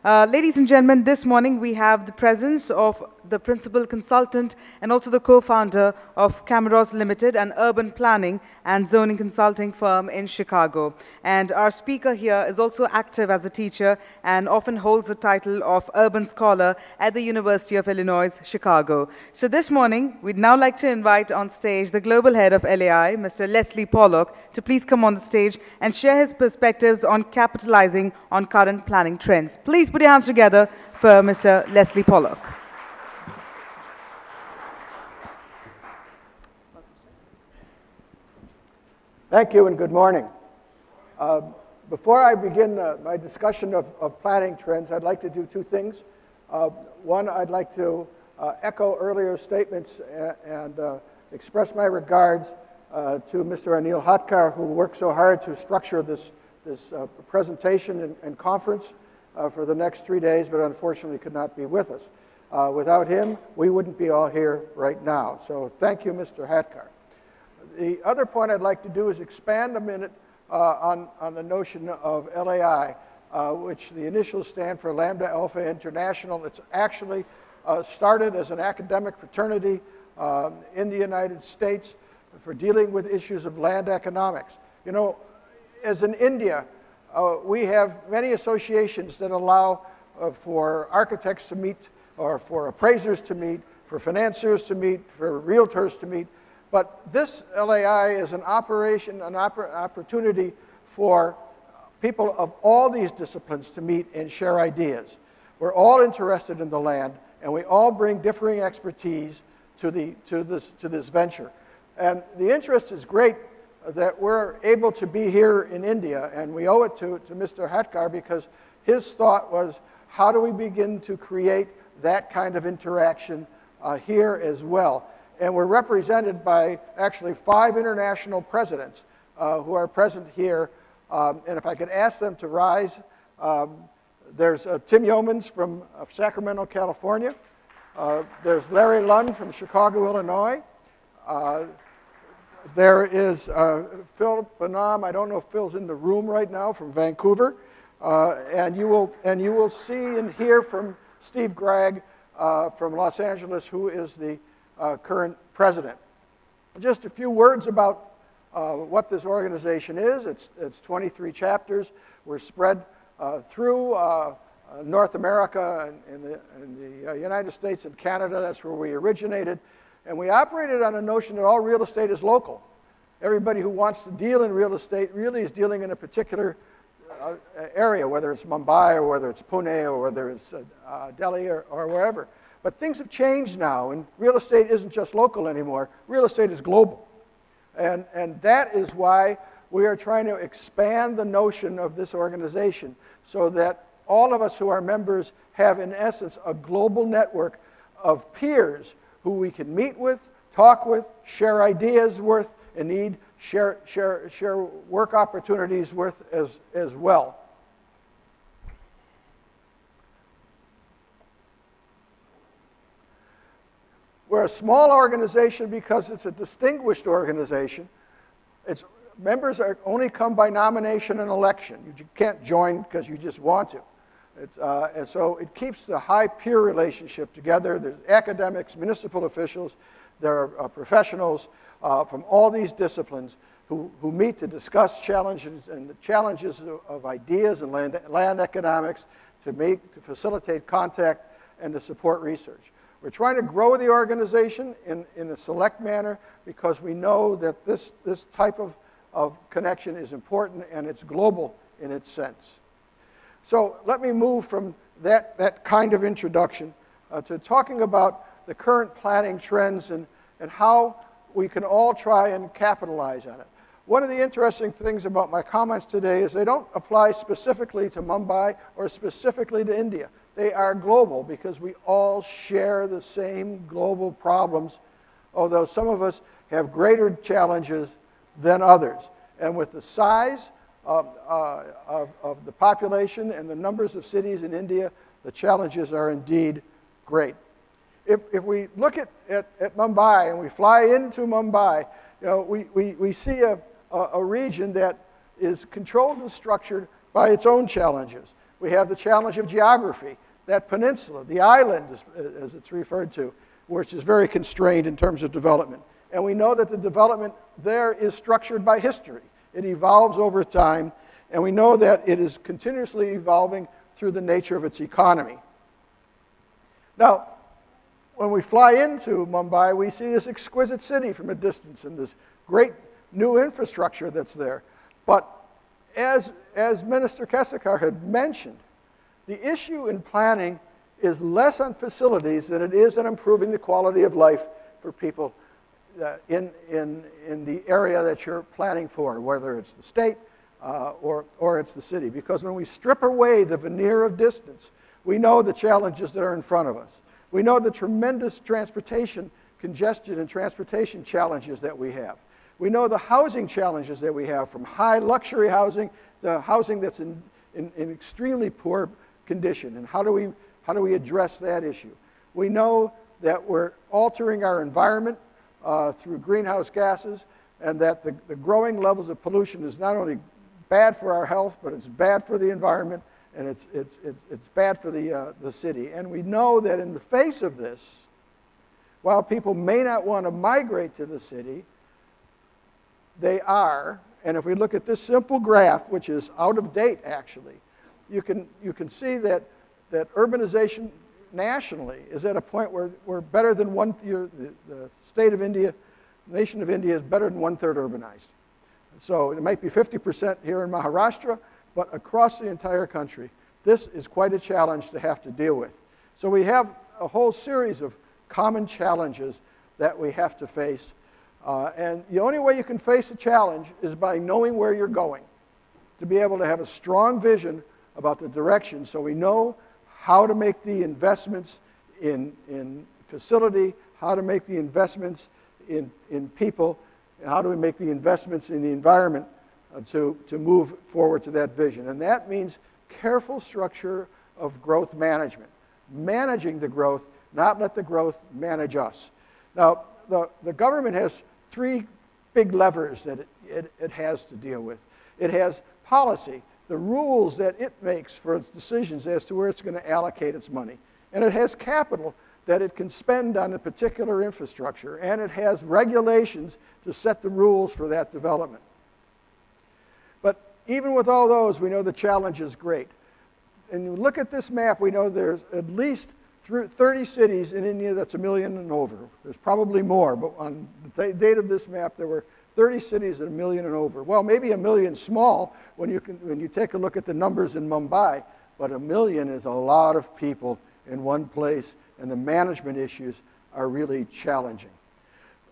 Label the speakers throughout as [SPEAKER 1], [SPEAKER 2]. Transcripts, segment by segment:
[SPEAKER 1] Ladies and gentlemen, this morning we have the presence of the principal consultant and also the co-founder of Camiros Limited, an urban planning and zoning consulting firm in Chicago. And our speaker here is also active as a teacher and often holds the title of Urban Scholar at the University of Illinois, Chicago. So this morning, we'd now like to invite on stage the Global Head of LAI, Mr. Les Pollock, to please come on the stage and share his perspectives on capitalizing on current planning trends. Please put your hands together for Mr. Les Pollock.
[SPEAKER 2] Thank you and good morning. Before I begin my discussion of planning trends, I'd like to do two things. One, I'd like to echo earlier statements and express my regards to Mr. Anil Hatkar, who worked so hard to structure this presentation and conference for the next 3 days, but unfortunately could not be with us. Without him, we wouldn't be all here right now. So thank you, Mr. Hatkar. The other point I'd like to do is expand a minute on the notion of LAI, which the initials stand for Lambda-Alpha-International. It's actually started as an academic fraternity in the United States for dealing with issues of land economics. You know, as in India, we have many associations that allow for architects to meet, or for appraisers to meet, for financiers to meet, for realtors to meet. But this LAI is an opportunity for people of all these disciplines to meet and share ideas. We're all interested in the land, and we all bring differing expertise to this venture. And the interest is great that we're able to be here in India, and we owe it to Mr. Hatkar, because his thought was, how do we begin to create that kind of interaction here as well? And we're represented by actually 5 international presidents who are present here. And if I could ask them to rise, there's Tim Yeomans from Sacramento, California. There's Larry Lund from Chicago, Illinois. There is Phil Bonham. I don't know if Phil's in the room right now, from Vancouver. And you will see and hear from Steve Gregg from Los Angeles, who is the current president. Just a few words about what this organization is. It's 23 chapters. We're spread through North America and the United States and Canada. That's where we originated. And we operated on a notion that all real estate is local. Everybody who wants to deal in real estate really is dealing in a particular area, whether it's Mumbai or whether it's Pune or whether it's Delhi or wherever. But things have changed now, and real estate isn't just local anymore. Real estate is global. And that is why we are trying to expand the notion of this organization so that all of us who are members have, in essence, a global network of peers who we can meet with, talk with, share ideas with, and share work opportunities with as well. We're a small organization because it's a distinguished organization. Its members only come by nomination and election. You can't join because you just want to. And so it keeps the high peer relationship together. There's academics, municipal officials, there are professionals from all these disciplines who meet to discuss challenges and the challenges of ideas and land economics, to facilitate contact and to support research. We're trying to grow the organization in a select manner because we know that this type of connection is important and it's global in its sense. So let me move from that kind of introduction to talking about the current planning trends and how we can all try and capitalize on it. One of the interesting things about my comments today is they don't apply specifically to Mumbai or specifically to India. They are global because we all share the same global problems, although some of us have greater challenges than others. And with the size of the population and the numbers of cities in India, the challenges are indeed great. If we look at Mumbai and we fly into Mumbai, you know, we see a region that is controlled and structured by its own challenges. We have the challenge of geography, that peninsula, the island, as it's referred to, which is very constrained in terms of development. And we know that the development there is structured by history. It evolves over time, and we know that it is continuously evolving through the nature of its economy. Now, when we fly into Mumbai, we see this exquisite city from a distance and this great new infrastructure that's there. But as Minister Kesekar had mentioned, the issue in planning is less on facilities than it is on improving the quality of life for people in the area that you're planning for, whether it's the state or it's the city. Because when we strip away the veneer of distance, we know the challenges that are in front of us. We know the tremendous transportation congestion and transportation challenges that we have. We know the housing challenges that we have, from high luxury housing to housing that's in extremely poor condition. And how do we address that issue? We know that we're altering our environment through greenhouse gases, and that the growing levels of pollution is not only bad for our health, but it's bad for the environment, and it's bad for the city. And we know that in the face of this, while people may not want to migrate to the city, they are. And if we look at this simple graph, which is out of date actually, you can see that urbanization nationally is at a point where we're better than the state of India, nation of India is better than 1/3 urbanized. So it might be 50% here in Maharashtra, but across the entire country, this is quite a challenge to have to deal with. So we have a whole series of common challenges that we have to face. And the only way you can face a challenge is by knowing where you're going, to be able to have a strong vision about the direction so we know how to make the investments in facility, how to make the investments in people, and how do we make the investments in the environment to move forward to that vision. And that means careful structure of growth management, managing the growth, not let the growth manage us. Now, the government has three big levers that it has to deal with. It has policy, the rules that it makes for its decisions as to where it's going to allocate its money. And it has capital that it can spend on a particular infrastructure. And it has regulations to set the rules for that development. But even with all those, we know the challenge is great. And you look at this map, we know there's at least 30 cities in India that's 1 million and over. There's probably more, but on the date of this map, there were 30 cities at 1 million and over. Well, maybe 1 million small when you take a look at the numbers in Mumbai, but 1 million is a lot of people in one place, and the management issues are really challenging.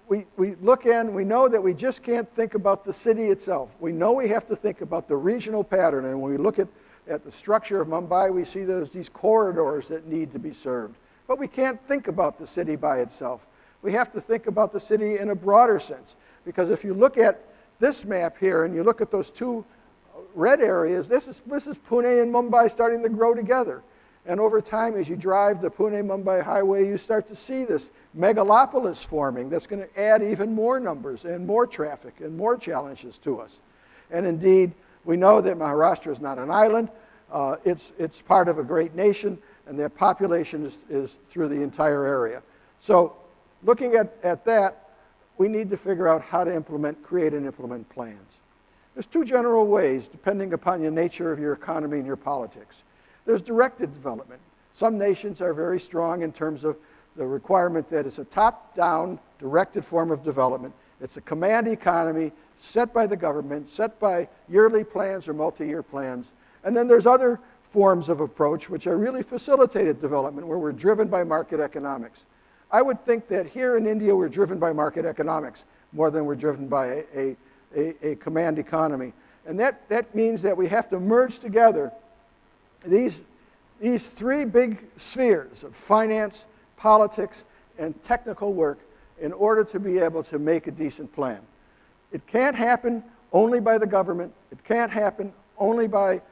[SPEAKER 2] We look in, we know that we just can't think about the city itself. We know we have to think about the regional pattern, and when we look at the structure of Mumbai, we see there's these corridors that need to be served. But we can't think about the city by itself. We have to think about the city in a broader sense. Because if you look at this map here and you look at those two red areas, this is Pune and Mumbai starting to grow together. And over time, as you drive the Pune-Mumbai highway, you start to see this megalopolis forming that's going to add even more numbers and more traffic and more challenges to us. And indeed, we know that Maharashtra is not an island. It's part of a great nation, and their population is through the entire area. So looking at that, we need to figure out how to create and implement plans. There's two general ways, depending upon the nature of your economy and your politics. There's directed development. Some nations are very strong in terms of the requirement that it's a top-down directed form of development. It's a command economy set by the government, set by yearly plans or multi-year plans. And then there's other forms of approach which are really facilitated development, where we're driven by market economics. I would think that here in India we're driven by market economics more than we're driven by a command economy. And that means that we have to merge together these three big spheres of finance, politics, and technical work in order to be able to make a decent plan. It can't happen only by the government. It can't happen only by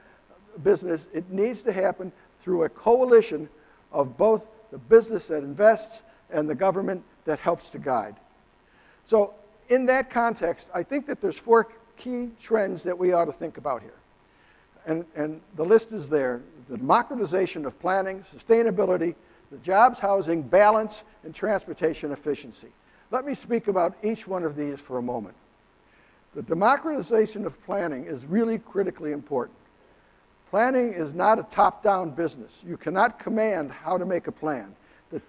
[SPEAKER 2] business. It needs to happen through a coalition of both the business that invests and the government that helps to guide. So in that context, I think that there's 4 key trends that we ought to think about here. And the list is there: the democratization of planning, sustainability, the jobs, housing, balance, and transportation efficiency. Let me speak about each one of these for a moment. The democratization of planning is really critically important. Planning is not a top-down business. You cannot command how to make a plan.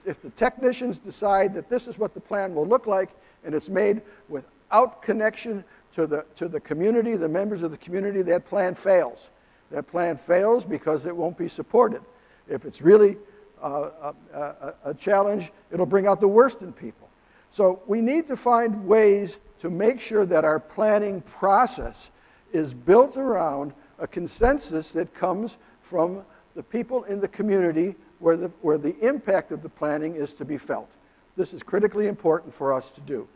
[SPEAKER 2] If the technicians decide that this is what the plan will look like, and it's made without connection to the community, the members of the community, that plan fails. That plan fails because it won't be supported. If it's really a challenge, it'll bring out the worst in people. So we need to find ways to make sure that our planning process is built around a consensus that comes from the people in the community where the impact of the planning is to be felt. This is critically important for us to do.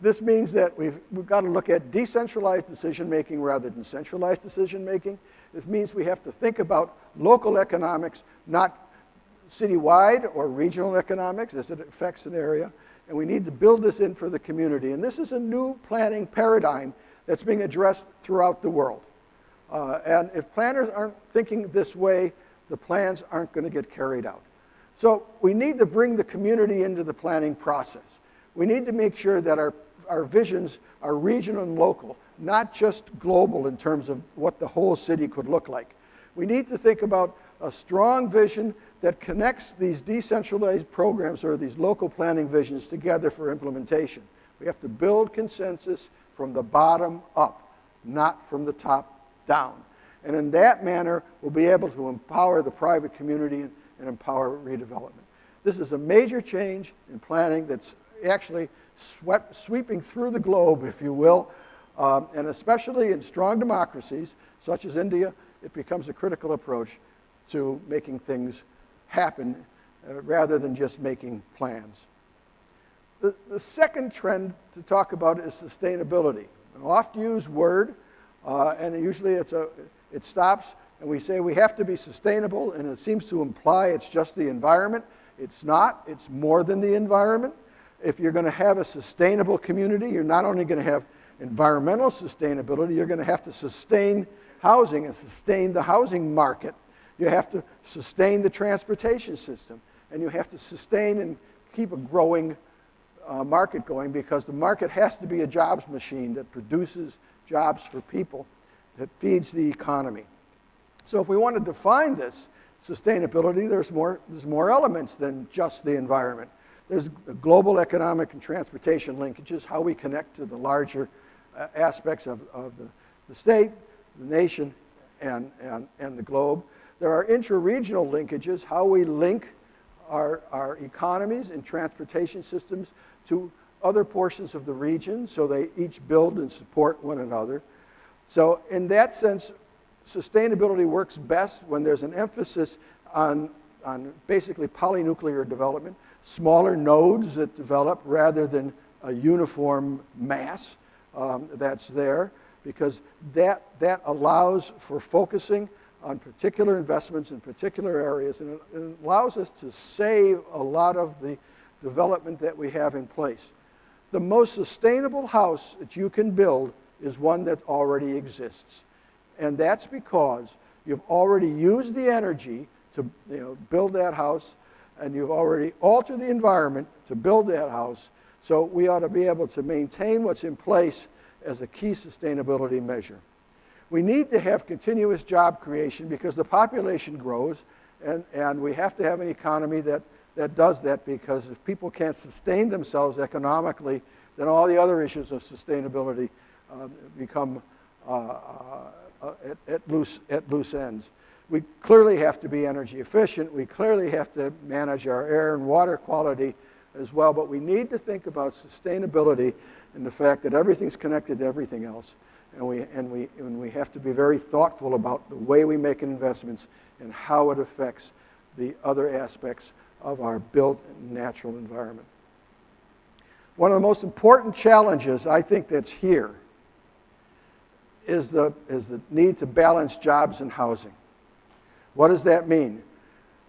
[SPEAKER 2] This means that we've got to look at decentralized decision-making rather than centralized decision-making. This means we have to think about local economics, not citywide or regional economics as it affects an area. And we need to build this in for the community. And this is a new planning paradigm that's being addressed throughout the world. And if planners aren't thinking this way, the plans aren't going to get carried out. So we need to bring the community into the planning process. We need to make sure that our visions are regional and local, not just global in terms of what the whole city could look like. We need to think about a strong vision that connects these decentralized programs or these local planning visions together for implementation. We have to build consensus from the bottom up, not from the top down. And in that manner, we'll be able to empower the private community and empower redevelopment. This is a major change in planning that's actually sweeping through the globe, if you will, and especially in strong democracies such as India, it becomes a critical approach to making things happen rather than just making plans. The second trend to talk about is sustainability. An oft-used word, and usually it stops and we say we have to be sustainable, and it seems to imply it's just the environment. It's not. It's more than the environment. If you're going to have a sustainable community, you're not only going to have environmental sustainability, you're going to have to sustain housing and sustain the housing market. You have to sustain the transportation system, and you have to sustain and keep a growing market going, because the market has to be a jobs machine that produces jobs for people, that feeds the economy. So if we want to define this sustainability, there's more elements than just the environment. There's the global economic and transportation linkages, how we connect to the larger aspects of the state, the nation, and the globe. There are intra-regional linkages, how we link our economies and transportation systems to other portions of the region so they each build and support one another. So in that sense, sustainability works best when there's an emphasis on basically polynuclear development, smaller nodes that develop rather than a uniform mass that's there, because that allows for focusing on particular investments in particular areas, and it allows us to save a lot of the development that we have in place. The most sustainable house that you can build is one that already exists. And that's because you've already used the energy to build that house, and you've already altered the environment to build that house. So we ought to be able to maintain what's in place as a key sustainability measure. We need to have continuous job creation because the population grows, and we have to have an economy that does that, because if people can't sustain themselves economically, then all the other issues of sustainability become at loose ends. We clearly have to be energy efficient. We clearly have to manage our air and water quality as well, but we need to think about sustainability and the fact that everything's connected to everything else. And we have to be very thoughtful about the way we make investments and how it affects the other aspects of our built natural environment. One of the most important challenges I think that's here is the need to balance jobs and housing. What does that mean?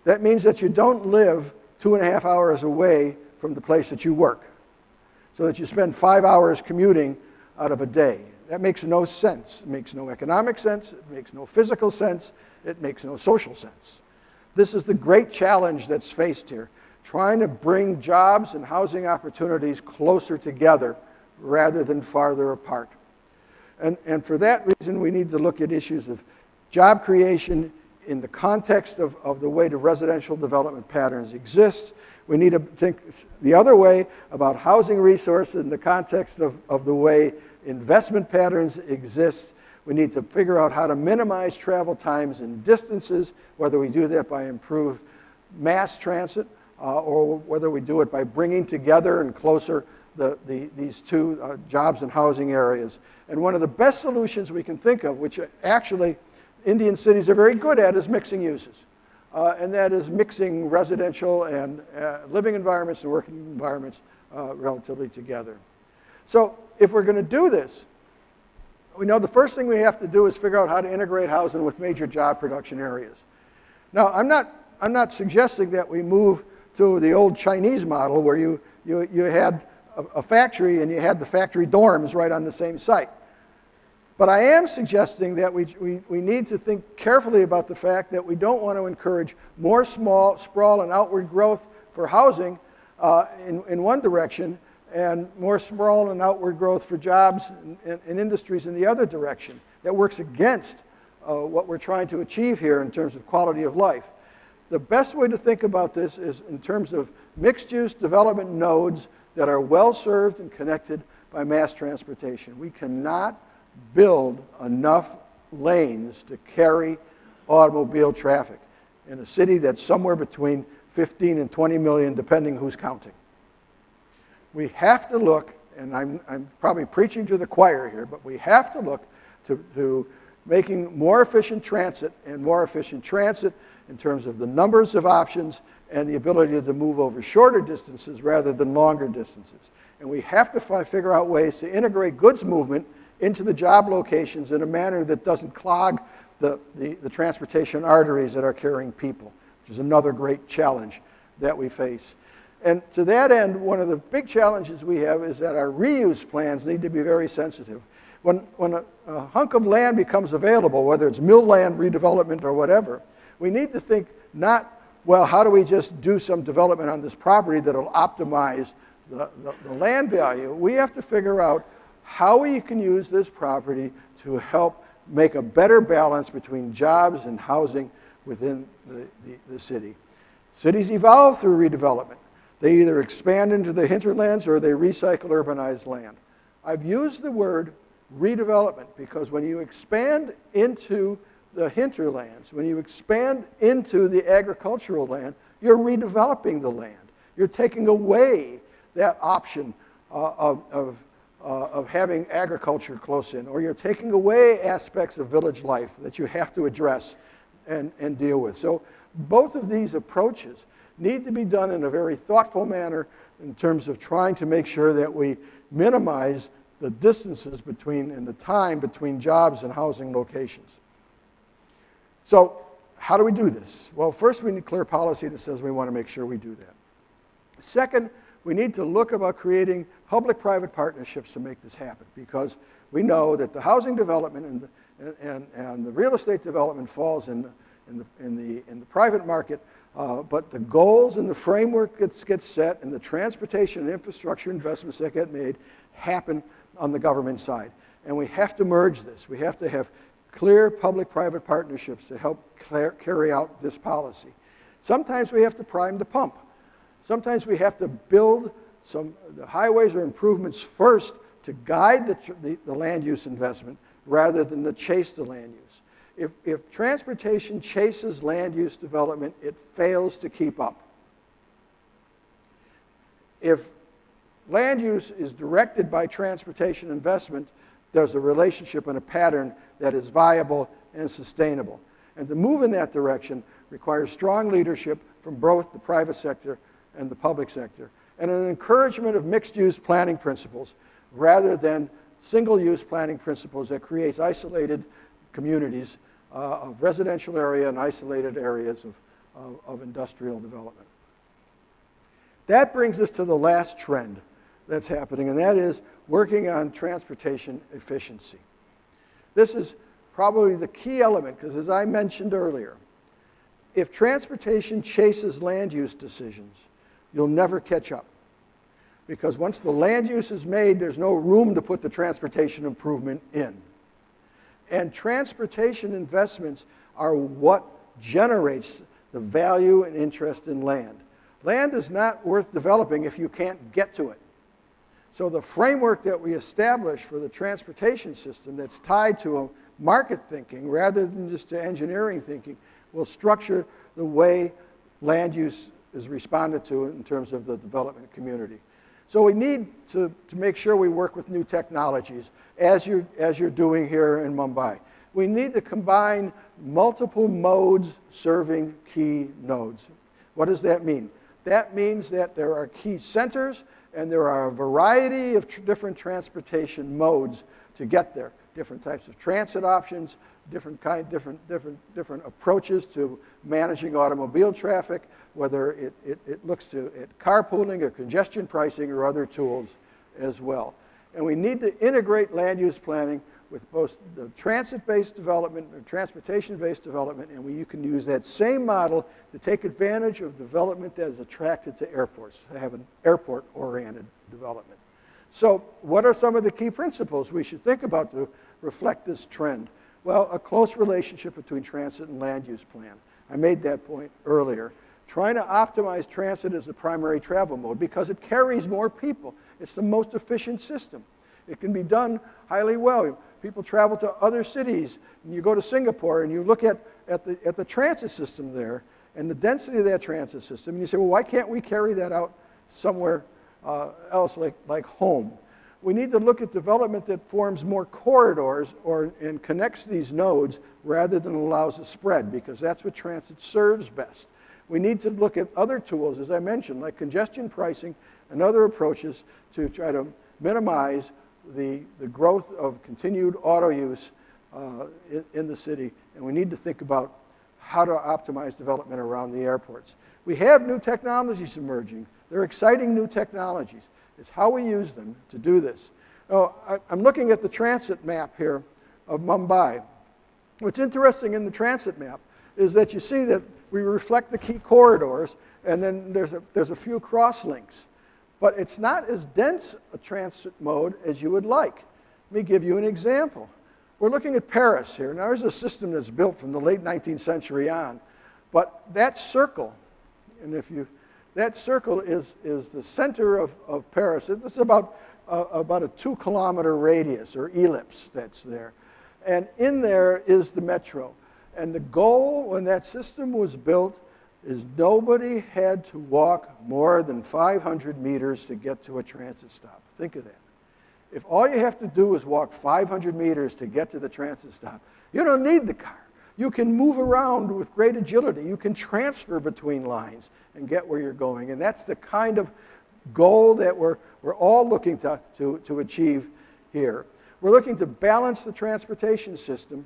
[SPEAKER 2] That means that you don't live 2.5 hours away from the place that you work, so that you spend 5 hours commuting out of a day. That makes no sense. It makes no economic sense. It makes no physical sense. It makes no social sense. This is the great challenge that's faced here, trying to bring jobs and housing opportunities closer together rather than farther apart. And for that reason, we need to look at issues of job creation in the context of the way the residential development patterns exist. We need to think the other way about housing resources in the context of the way investment patterns exist. We need to figure out how to minimize travel times and distances, whether we do that by improved mass transit or whether we do it by bringing together and closer these two jobs and housing areas. And one of the best solutions we can think of, which actually Indian cities are very good at, is mixing uses. And that is mixing residential and living environments and working environments relatively together. So if we're going to do this, we know the first thing we have to do is figure out how to integrate housing with major job production areas. Now, I'm not suggesting that we move to the old Chinese model where you had a factory and you had the factory dorms right on the same site. But I am suggesting that we need to think carefully about the fact that we don't want to encourage more sprawl and outward growth for housing in one direction and more sprawl and outward growth for jobs and industries in the other direction. That works against what we're trying to achieve here in terms of quality of life. The best way to think about this is in terms of mixed-use development nodes that are well-served and connected by mass transportation. We cannot build enough lanes to carry automobile traffic in a city that's somewhere between 15 and 20 million, depending who's counting. We have to look, and I'm probably preaching to the choir here, but we have to look to making more efficient transit, and more efficient transit in terms of the numbers of options and the ability to move over shorter distances rather than longer distances. And we have to figure out ways to integrate goods movement into the job locations in a manner that doesn't clog the transportation arteries that are carrying people, which is another great challenge that we face. And to that end, one of the big challenges we have is that our reuse plans need to be very sensitive. When a hunk of land becomes available, whether it's mill land redevelopment or whatever, we need to think not, well, how do we just do some development on this property that will optimize the land value? We have to figure out how we can use this property to help make a better balance between jobs and housing within the city. Cities evolve through redevelopment. They either expand into the hinterlands or they recycle urbanized land. I've used the word redevelopment because when you expand into the hinterlands, when you expand into the agricultural land, you're redeveloping the land. You're taking away that option of having agriculture close in, or you're taking away aspects of village life that you have to address and deal with. So both of these approaches need to be done in a very thoughtful manner in terms of trying to make sure that we minimize the distances between and the time between jobs and housing locations. So how do we do this? Well, first we need clear policy that says we want to make sure we do that. Second, we need to look about creating public-private partnerships to make this happen, because we know that the housing development and the real estate development falls in the private market, but the goals and the framework gets set and the transportation and infrastructure investments that get made happen on the government side. And we have to merge this. We have to have clear public-private partnerships to help carry out this policy. Sometimes we have to prime the pump. Sometimes we have to build the highways or improvements first to guide the land use investment rather than to chase the land use. If transportation chases land use development, it fails to keep up. If land use is directed by transportation investment, there's a relationship and a pattern that is viable and sustainable. And to move in that direction requires strong leadership from both the private sector and the public sector, and an encouragement of mixed-use planning principles rather than single-use planning principles that creates isolated communities of residential area and isolated areas of industrial development. That brings us to the last trend that's happening, and that is working on transportation efficiency. This is probably the key element, because as I mentioned earlier, if transportation chases land use decisions, you'll never catch up. Because once the land use is made, there's no room to put the transportation improvement in. And transportation investments are what generates the value and interest in land. Land is not worth developing if you can't get to it. So the framework that we establish for the transportation system that's tied to a market thinking rather than just to engineering thinking will structure the way land use is responded to in terms of the development community. So we need to make sure we work with new technologies, as you're doing here in Mumbai. We need to combine multiple modes serving key nodes. What does that mean? That means that there are key centers and there are a variety of different transportation modes to get there. Different types of transit options, different approaches to managing automobile traffic, whether it looks at carpooling or congestion pricing or other tools as well. And we need to integrate land use planning with both the transit-based development and transportation-based development, and you can use that same model to take advantage of development that is attracted to airports, to have an airport-oriented development. So what are some of the key principles we should think about to reflect this trend? Well, a close relationship between transit and land use plan. I made that point earlier. Trying to optimize transit as the primary travel mode because it carries more people. It's the most efficient system. It can be done highly well. People travel to other cities, and you go to Singapore and you look at the transit system there and the density of that transit system, and you say, well, why can't we carry that out somewhere else like home? We need to look at development that forms more corridors and connects these nodes rather than allows a spread, because that's what transit serves best. We need to look at other tools, as I mentioned, like congestion pricing and other approaches to try to minimize the growth of continued auto use in the city. And we need to think about how to optimize development around the airports. We have new technologies emerging. They're exciting new technologies. It's how we use them to do this. Now, I'm looking at the transit map here of Mumbai. What's interesting in the transit map is that you see that we reflect the key corridors, and then there's a few crosslinks. But it's not as dense a transit mode as you would like. Let me give you an example. We're looking at Paris here. Now, there's a system that's built from the late 19th century on. But that circle, and that circle is the center of Paris. It's about a 2-kilometer radius, or ellipse, that's there. And in there is the metro. And the goal when that system was built is nobody had to walk more than 500 meters to get to a transit stop. Think of that. If all you have to do is walk 500 meters to get to the transit stop, you don't need the car. You can move around with great agility. You can transfer between lines and get where you're going. And that's the kind of goal that we're all looking to achieve here. We're looking to balance the transportation system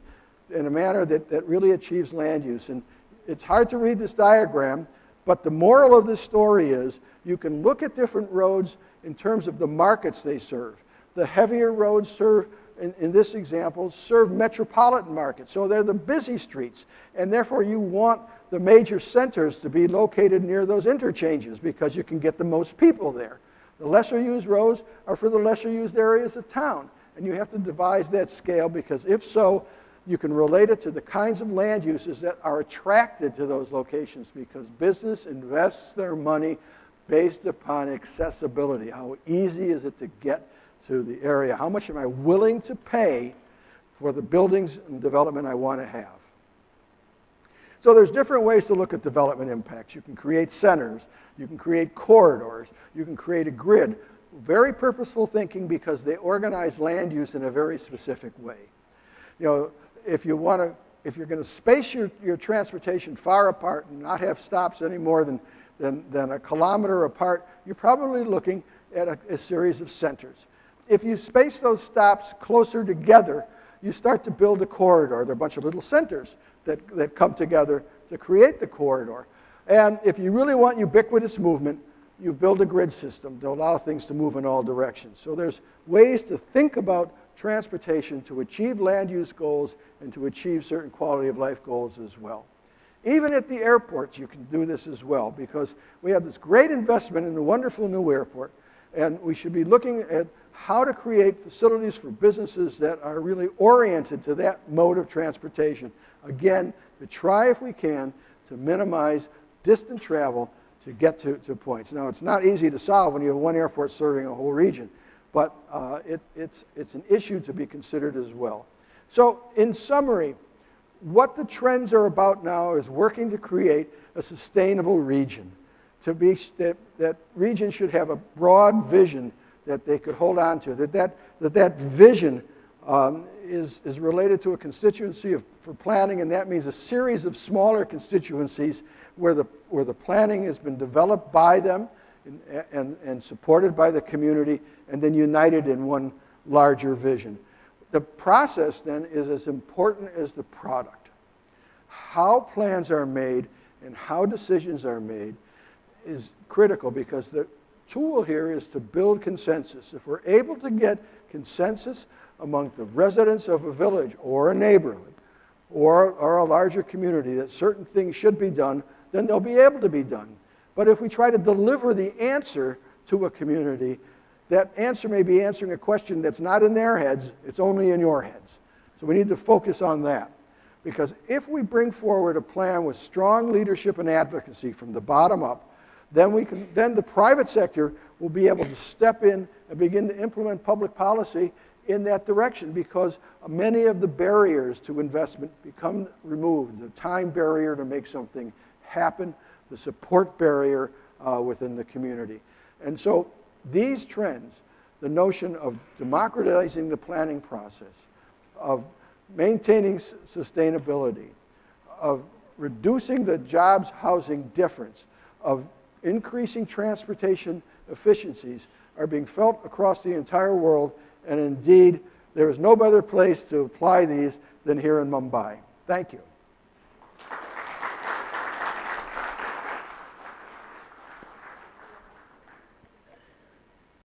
[SPEAKER 2] in a manner that really achieves land use. And it's hard to read this diagram, but the moral of this story is you can look at different roads in terms of the markets they serve. The heavier roads serve, in this example, serve metropolitan markets. So they're the busy streets, and therefore you want the major centers to be located near those interchanges because you can get the most people there. The lesser used roads are for the lesser used areas of town, and you have to devise that scale, because if so, you can relate it to the kinds of land uses that are attracted to those locations, because business invests their money based upon accessibility. How easy is it to get to the area? How much am I willing to pay for the buildings and development I want to have? So there's different ways to look at development impacts. You can create centers, you can create corridors, you can create a grid. Very purposeful thinking, because they organize land use in a very specific way. You know, if you're going to space your transportation far apart and not have stops any more than a kilometer apart, you're probably looking at a series of centers. If you space those stops closer together, you start to build a corridor. There are a bunch of little centers that come together to create the corridor. And if you really want ubiquitous movement, you build a grid system to allow things to move in all directions. So there's ways to think about transportation to achieve land use goals and to achieve certain quality of life goals as well. Even at the airports, you can do this as well, because we have this great investment in a wonderful new airport, and we should be looking at how to create facilities for businesses that are really oriented to that mode of transportation. Again, to try, if we can, to minimize distant travel to get to points. Now, it's not easy to solve when you have one airport serving a whole region, but it's an issue to be considered as well. So, in summary, what the trends are about now is working to create a sustainable region. That region should have a broad vision that they could hold on to, that vision is related to a constituency for planning, and that means a series of smaller constituencies where the planning has been developed by them and supported by the community, and then united in one larger vision. The process then is as important as the product. How plans are made and how decisions are made is critical, because the tool here is to build consensus. If we're able to get consensus among the residents of a village or a neighborhood or a larger community that certain things should be done, then they'll be able to be done. But if we try to deliver the answer to a community, that answer may be answering a question that's not in their heads, it's only in your heads. So we need to focus on that. Because if we bring forward a plan with strong leadership and advocacy from the bottom up, then the private sector will be able to step in and begin to implement public policy in that direction, because many of the barriers to investment become removed. The time barrier to make something happen, the support barrier within the community. And so these trends, the notion of democratizing the planning process, of maintaining sustainability, of reducing the jobs housing difference, of increasing transportation efficiencies, are being felt across the entire world, and indeed there is no better place to apply these than here in Mumbai. Thank you.